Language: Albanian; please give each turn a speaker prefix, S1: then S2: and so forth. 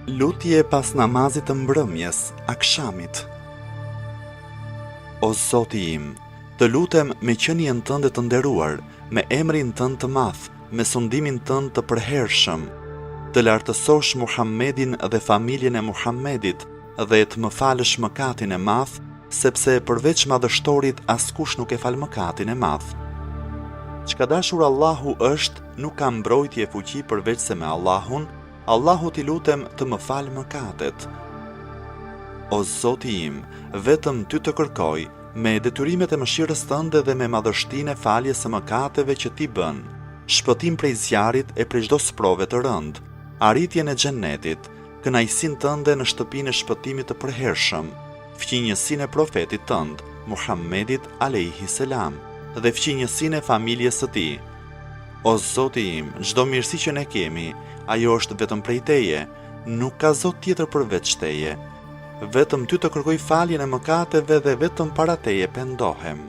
S1: Lutje pas namazit të mbrëmjes, akshamit. O Zoti im, të lutem me qenien tënde të nderuar, me emrin tënd të madh, me sundimin tënd të përhershëm, të lartësosh Muhammedin dhe familjen e Muhammedit dhe të më falësh mëkatin e madh, sepse përveç madhështorit askush nuk e fal mëkatin e madh. Çka dashur Allahu është, nuk ka mbrojtje fuqi përveç se me Allahun. Allahu t'i lutem të më falë mëkatet. O Zoti im, vetëm ty të kërkoj, me detyrimet e mëshirës tënde dhe me madhështinë e faljes së mëkateve që ti bën, shpëtim prej zjarrit e prej çdo sprove të rënd, arritjen e xhenetit, kënaqësinë tënde në shtëpinë e shpëtimit të përhershëm, fqinjësinë e profetit tënd, Muhammedit alayhi selam, dhe fqinjësinë e familjes së tij. O Zoti im, çdo mirësi që ne kemi, ajo është vetëm prej teje, nuk ka Zot tjetër përveç teje. Vetëm ty të kërkoj faljen e mëkateve dhe vetëm para teje pendohem.